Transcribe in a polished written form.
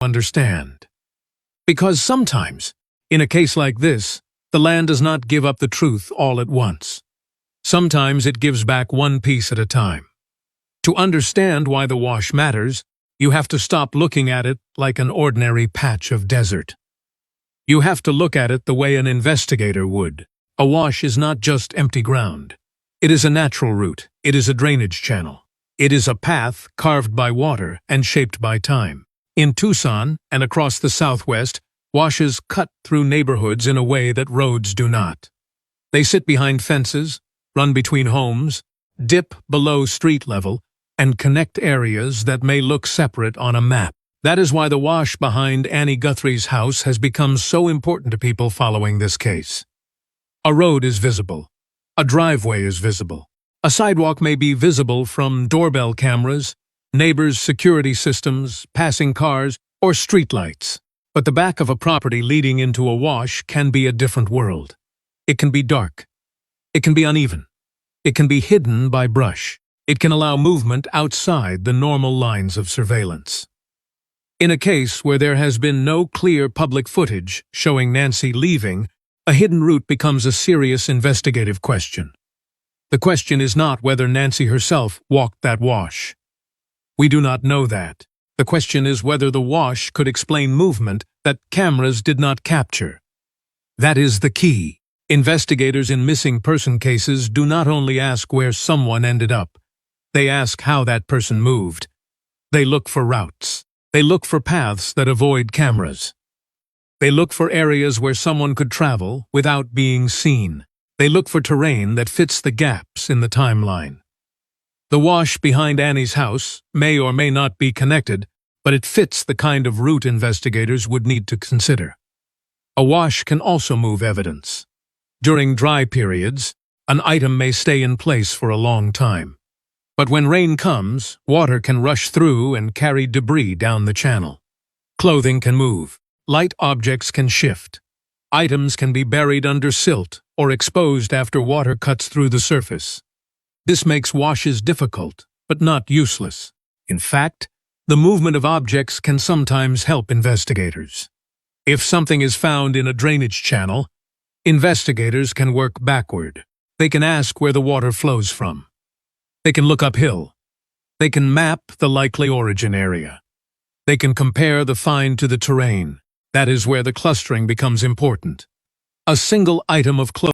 understand. Because sometimes, in a case like this, the land does not give up the truth all at once. Sometimes it gives back one piece at a time. To understand why the wash matters, you have to stop looking at it like an ordinary patch of desert. You have to look at it the way an investigator would. A wash is not just empty ground. It is a natural route. It is a drainage channel. It is a path carved by water and shaped by time. In Tucson and across the Southwest, washes cut through neighborhoods in a way that roads do not. They sit behind fences, run between homes, dip below street level, and connect areas that may look separate on a map. That is why the wash behind Nancy Guthrie's house has become so important to people following this case. A road is visible. A driveway is visible. A sidewalk may be visible from doorbell cameras, neighbors' security systems, passing cars, or streetlights. But the back of a property leading into a wash can be a different world. It can be dark. It can be uneven. It can be hidden by brush. It can allow movement outside the normal lines of surveillance. In a case where there has been no clear public footage showing Nancy leaving, a hidden route becomes a serious investigative question. The question is not whether Nancy herself walked that wash. We do not know that. The question is whether the wash could explain movement that cameras did not capture. That is the key. Investigators in missing person cases do not only ask where someone ended up. They ask how that person moved. They look for routes. They look for paths that avoid cameras. They look for areas where someone could travel without being seen. They look for terrain that fits the gaps in the timeline. The wash behind Annie's house may or may not be connected, but it fits the kind of route investigators would need to consider. A wash can also move evidence. During dry periods, an item may stay in place for a long time. But when rain comes, water can rush through and carry debris down the channel. Clothing can move. Light objects can shift. Items can be buried under silt or exposed after water cuts through the surface. This makes washes difficult, but not useless. In fact, the movement of objects can sometimes help investigators. If something is found in a drainage channel, investigators can work backward. They can ask where the water flows from. They can look uphill. They can map the likely origin area. They can compare the find to the terrain. That is where the clustering becomes important. A single item of clothing